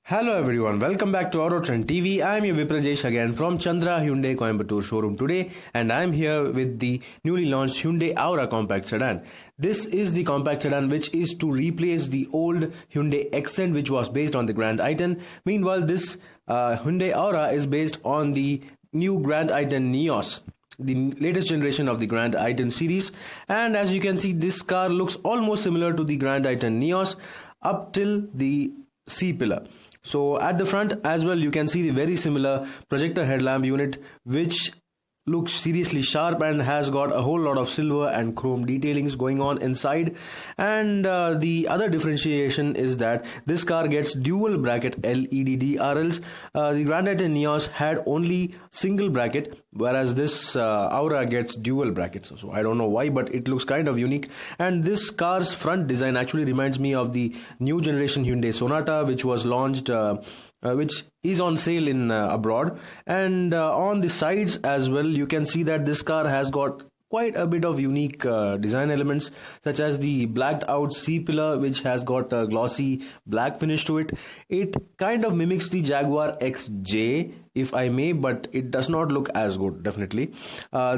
Hello everyone, welcome back to Auto Trend TV. I am your Viprajesh again from Chandra Hyundai Coimbatore showroom today, and I am here with the newly launched Hyundai Aura compact sedan. This is the compact sedan which is to replace the old Hyundai Accent which was based on the Grand i10. Meanwhile, this Hyundai Aura is based on the new Grand i10 Nios, the latest generation of the Grand i10 series. And as you can see, this car looks almost similar to the Grand i10 Nios up till the C-pillar. So at the front as well, you can see the very similar projector headlamp unit which looks seriously sharp and has got a whole lot of silver and chrome detailings going on inside. And the other differentiation is that this car gets dual bracket LED DRLs. The Grand i10 Nios had only single bracket, whereas this Aura gets dual brackets. So I don't know why, but it looks kind of unique. And this car's front design actually reminds me of the new generation Hyundai Sonata which was launched which is on sale in abroad. And on the sides as well, you can see that this car has got quite a bit of unique design elements, such as the blacked out C-pillar which has got a glossy black finish to it. It kind of mimics the Jaguar XJ, if I may, but it does not look as good, definitely.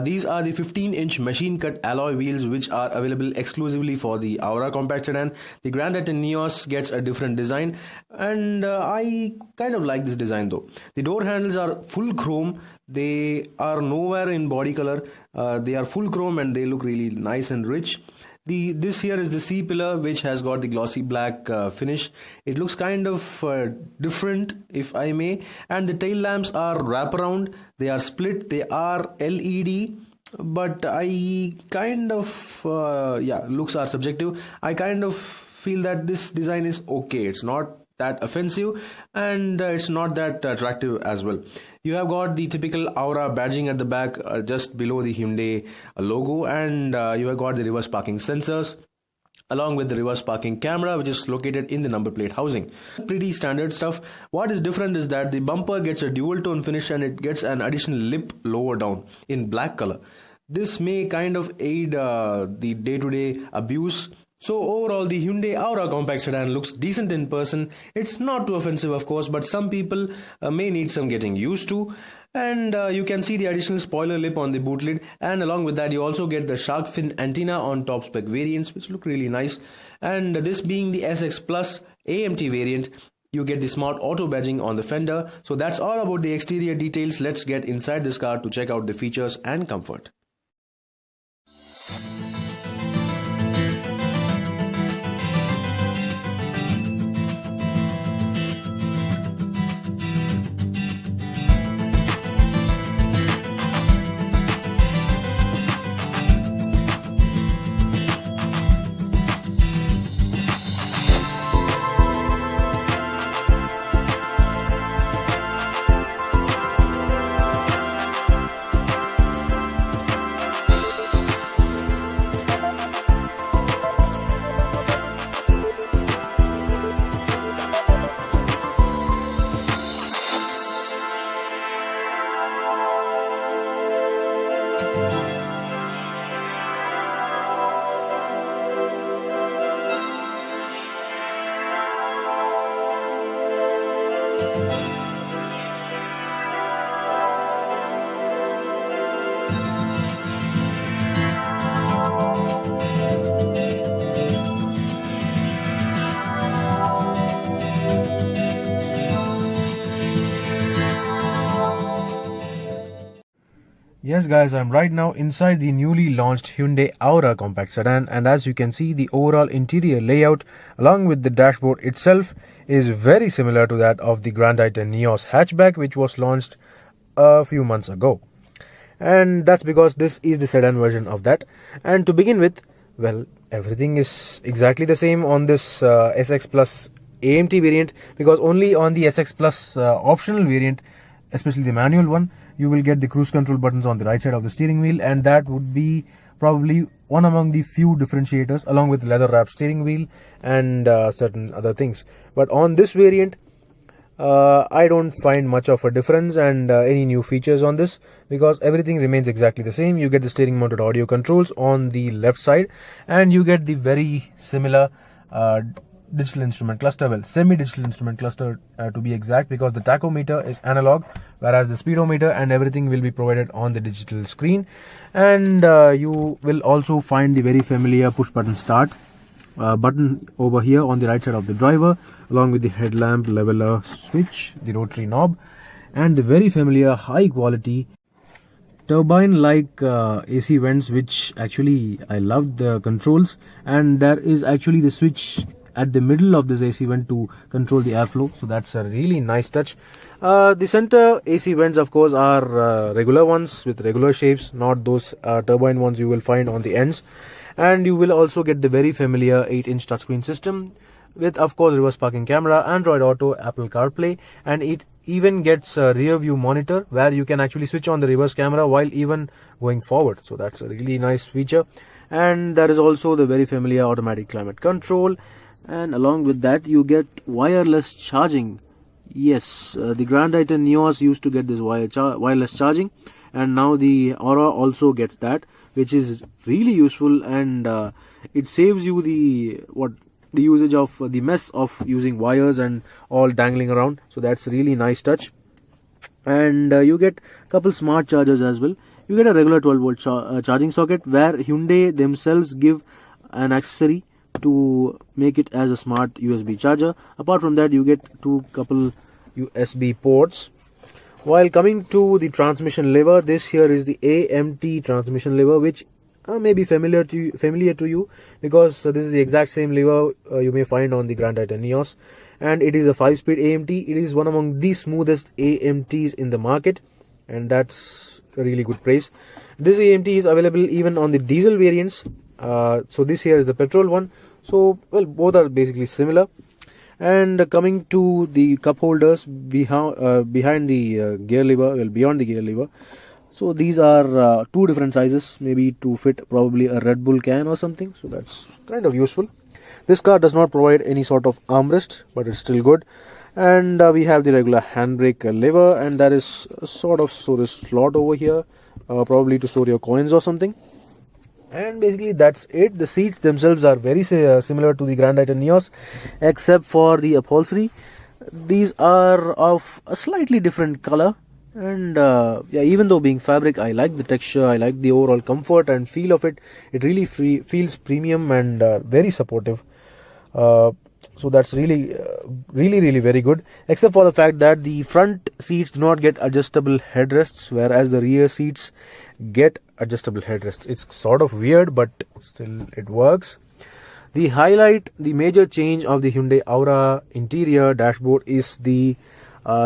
These are the 15-inch machine cut alloy wheels which are available exclusively for the Aura compact sedan. The Grand i10 Nios gets a different design, and I kind of like this design though. The door handles are full chrome. They are nowhere in body color. They are full chrome and they look really nice and rich. This here is the C-pillar which has got the glossy black finish. It looks kind of different, if I may. And the tail lamps are wraparound. They are split. They are LED. But I kind of, looks are subjective. I kind of feel that this design is okay. It's not that offensive and it's not that attractive as well. You have got the typical Aura badging at the back just below the Hyundai logo, and you have got the reverse parking sensors along with the reverse parking camera which is located in the number plate housing. Pretty standard stuff. What is different is that the bumper gets a dual tone finish and it gets an additional lip lower down in black color. This may kind of aid the day-to-day abuse. So overall, the Hyundai Aura compact sedan looks decent in person. It's not too offensive, of course, but some people may need some getting used to. And you can see the additional spoiler lip on the boot lid, and along with that you also get the shark fin antenna on top spec variants which look really nice. And this being the SX Plus AMT variant, you get the smart auto badging on the fender. So that's all about the exterior details. Let's get inside this car to check out the features and comfort. Yes guys, I'm right now inside the newly launched Hyundai Aura compact sedan, and as you can see, the overall interior layout along with the dashboard itself is very similar to that of the Grand i10 Nios hatchback which was launched a few months ago. And that's because this is the sedan version of that. And to begin with, well, everything is exactly the same on this SX Plus AMT variant, because only on the SX Plus optional variant, especially the manual one, you will get the cruise control buttons on the right side of the steering wheel, and that would be probably one among the few differentiators, along with leather wrapped steering wheel and certain other things. But on this variant, I don't find much of a difference and any new features on this, because everything remains exactly the same. You get the steering mounted audio controls on the left side, and you get the very similar digital instrument cluster, well, semi-digital instrument cluster to be exact, because the tachometer is analog, whereas the speedometer and everything will be provided on the digital screen. And you will also find the very familiar push button start button over here on the right side of the driver, along with the headlamp leveler switch, the rotary knob, and the very familiar high quality turbine like AC vents, which actually I loved the controls. And there is actually the switch at the middle of this AC vent to control the airflow, so that's a really nice touch. The center AC vents of course are regular ones with regular shapes, not those turbine ones you will find on the ends. And you will also get the very familiar 8-inch touchscreen system with of course reverse parking camera, Android Auto, Apple CarPlay, and it even gets a rear view monitor where you can actually switch on the reverse camera while even going forward, so that's a really nice feature. And there is also the very familiar automatic climate control, and along with that you get wireless charging. Yes, the Grand Titan Neos used to get this wireless charging, and now the Aura also gets that, which is really useful. And it saves you the usage of the mess of using wires and all dangling around, so that's a really nice touch. And you get a couple smart chargers as well. You get a regular 12-volt charging socket, where Hyundai themselves give an accessory to make it as a smart USB charger. Apart from that, you get couple USB ports. While coming to the transmission lever, this here is the AMT transmission lever, which may be familiar to you, because this is the exact same lever you may find on the Grand Titan Neos, and it is a 5-speed AMT. It is one among the smoothest AMTs in the market, and that's a really good praise. This AMT is available even on the diesel variants. So this here is the petrol one. So well, both are basically similar. And coming to the cup holders behind the gear lever, well, beyond the gear lever. So these are two different sizes, maybe to fit probably a Red Bull can or something. So that's kind of useful. This car does not provide any sort of armrest, but it's still good. And we have the regular handbrake lever, and there is a sort of storage slot over here, probably to store your coins or something. And basically that's it. The seats themselves are very similar to the Grand Titan Neos, except for the upholstery. These are of a slightly different color, and yeah, even though being fabric, I like the texture, I like the overall comfort and feel of it. It really feels premium and very supportive. So that's really very good, except for the fact that the front seats do not get adjustable headrests, whereas the rear seats get adjustable headrests. It's sort of weird, but still it works. The highlight, the major change of the Hyundai Aura interior dashboard is the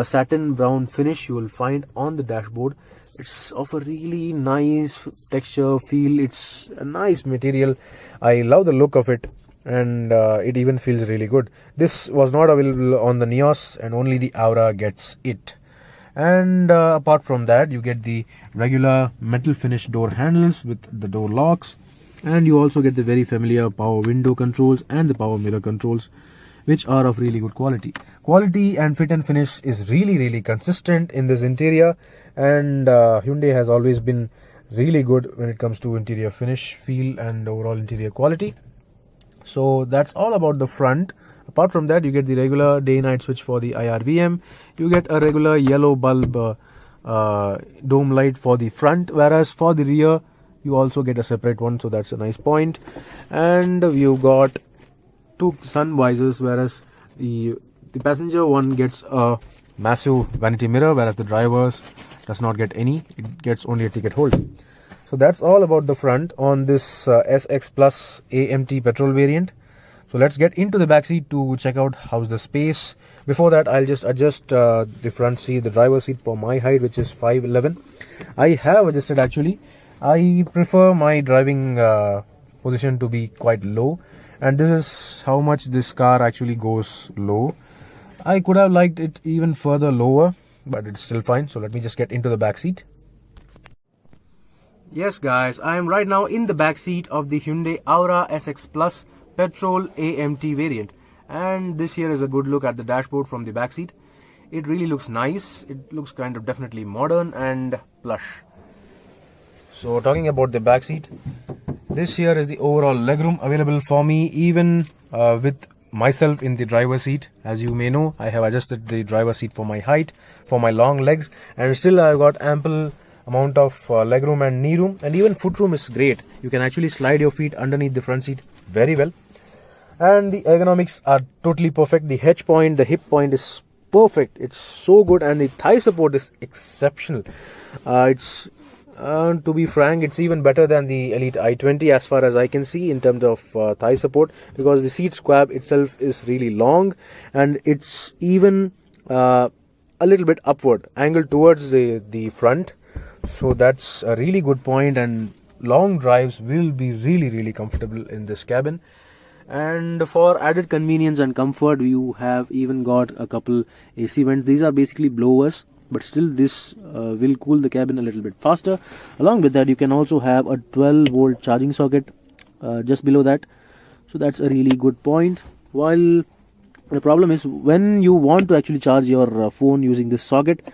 satin brown finish you will find on the dashboard. It's of a really nice texture feel. It's a nice material. I love the look of it, and it even feels really good. This was not available on the Neos, and only the Aura gets it. And apart from that, you get the regular metal finish door handles with the door locks, and you also get the very familiar power window controls and the power mirror controls, which are of really good quality. Quality and fit and finish is really consistent in this interior, and Hyundai has always been really good when it comes to interior finish, feel, and overall interior quality. So that's all about the front. Apart from that, you get the regular day-night switch for the IRVM. You get a regular yellow bulb dome light for the front, whereas for the rear you also get a separate one, so that's a nice point. And you got two sun visors, whereas the passenger one gets a massive vanity mirror, whereas the driver's does not get any. It gets only a ticket holder. So that's all about the front on this SX Plus AMT petrol variant. So let's get into the back seat to check out how's the space. Before that, I'll just adjust the front seat, the driver's seat, for my height, which is 5'11". I have adjusted actually. I prefer my driving position to be quite low, and this is how much this car actually goes low. I could have liked it even further lower, but it's still fine. So let me just get into the back seat. Yes guys, I am right now in the back seat of the Hyundai Aura SX Plus Petrol AMT variant, and this here is a good look at the dashboard from the back seat. It really looks nice. It looks kind of definitely modern and plush. So talking about the back seat, this here is the overall legroom available for me, even with myself in the driver's seat. As you may know, I have adjusted the driver's seat for my height, for my long legs, and still I've got ample amount of legroom and knee room, and even foot room is great. You can actually slide your feet underneath the front seat very well, and the ergonomics are totally perfect. The hedge point, the hip point is perfect. It's so good, and the thigh support is exceptional. It's to be frank, it's even better than the Elite i20 as far as I can see in terms of thigh support, because the seat squab itself is really long, and it's even a little bit upward angled towards the front. So that's a really good point, and long drives will be really comfortable in this cabin. And for added convenience and comfort, you have even got a couple AC vents. These are basically blowers, but still this will cool the cabin a little bit faster. Along with that, you can also have a 12-volt charging socket just below that. So that's a really good point. While the problem is, when you want to actually charge your phone using this socket,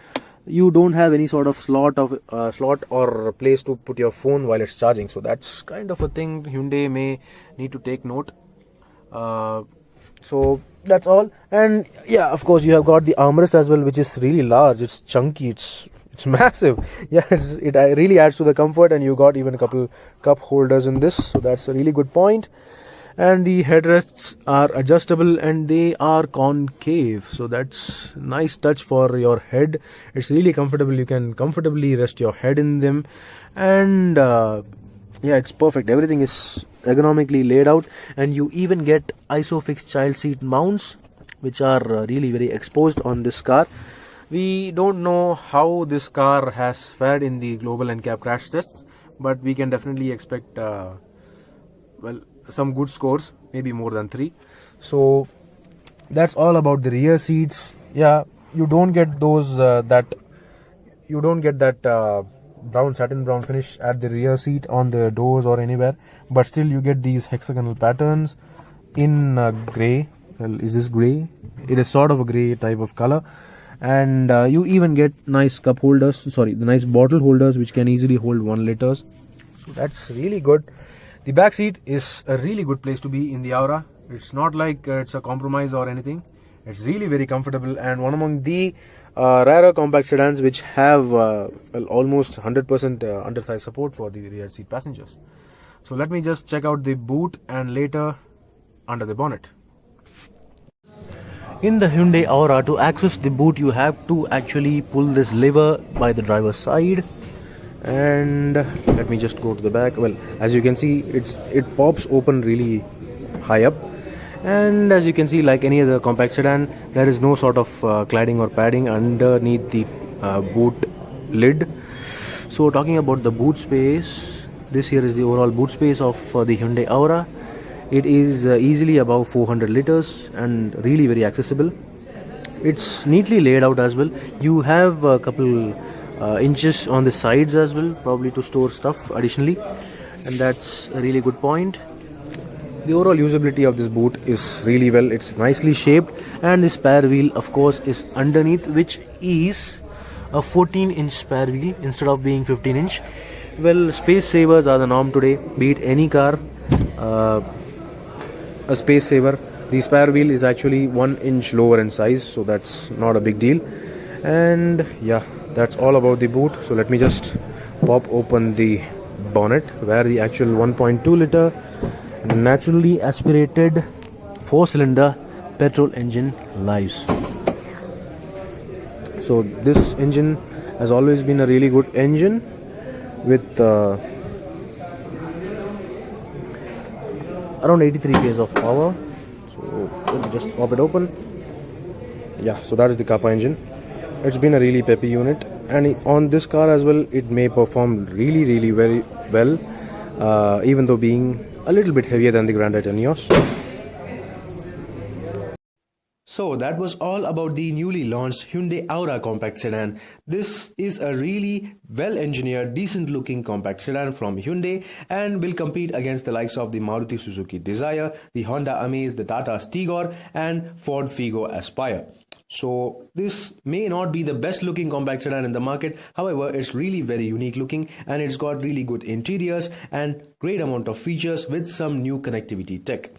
you don't have any sort of slot or place to put your phone while it's charging. So that's kind of a thing Hyundai may need to take note. So that's all. And yeah, of course, you have got the armrest as well, which is really large. It's chunky, it's massive. Yeah, it really adds to the comfort, and you got even a couple cup holders in this, so that's a really good point. And the headrests are adjustable and they are concave, so that's a nice touch for your head. It's really comfortable. You can comfortably rest your head in them, and yeah, it's perfect. Everything is ergonomically laid out, and you even get ISOFIX child seat mounts, which are really very exposed on this car. We don't know how this car has fared in the global NCAP crash tests, but we can definitely expect well, some good scores, maybe more than 3. So that's all about the rear seats. Yeah, you don't get those brown, satin brown finish at the rear seat on the doors or anywhere, but still you get these hexagonal patterns in grey. Well, is this grey? It is sort of a grey type of color, and you even get nice cup holders, the nice bottle holders, which can easily hold 1 liters. So that's really good. The back seat is a really good place to be in the Aura. It's not like it's a compromise or anything. It's really very comfortable, and one among the rarer compact sedans which have almost 100% under-thigh support for the rear seat passengers. So let me just check out the boot and later under the bonnet. In the Hyundai Aura, to access the boot, you have to actually pull this lever by the driver's side. And let me just go to the back. Well, as you can see, it pops open really high up, and as you can see, like any other compact sedan, there is no sort of cladding or padding underneath the boot lid. So talking about the boot space, this here is the overall boot space of the Hyundai Aura. It is easily above 400 liters and really very accessible. It's neatly laid out as well. You have a couple inches on the sides as well, probably to store stuff additionally, and that's a really good point. The overall usability of this boot is really well. It's nicely shaped, and the spare wheel, of course, is underneath, which is a 14-inch spare wheel instead of being 15-inch. Well, space savers are the norm today, be it any car, a space saver. The spare wheel is actually 1 inch lower in size, so that's not a big deal. And yeah, that's all about the boot. So let me just pop open the bonnet, where the actual 1.2 liter naturally aspirated 4-cylinder petrol engine lies. So this engine has always been a really good engine with around 83 k's of power. So let me just pop it open. Yeah, so that is the Kappa engine. It's been a really peppy unit, and on this car as well, it may perform really very well, even though being a little bit heavier than the Grand Titanios. So that was all about the newly launched Hyundai Aura compact sedan. This is a really well-engineered, decent-looking compact sedan from Hyundai and will compete against the likes of the Maruti Suzuki Dzire, the Honda Amaze, the Tata Tigor and Ford Figo Aspire. So this may not be the best looking compact sedan in the market. However, it's really very unique looking, and it's got really good interiors and great amount of features with some new connectivity tech.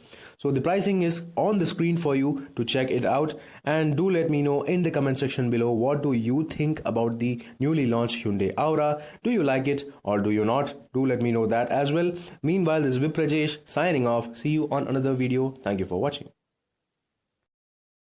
So the pricing is on the screen for you to check it out, and do let me know in the comment section below what do you think about the newly launched Hyundai Aura. Do you like it or do you not? Do let me know that as well. Meanwhile, this is Viprajesh signing off. See you on another video. Thank you for watching.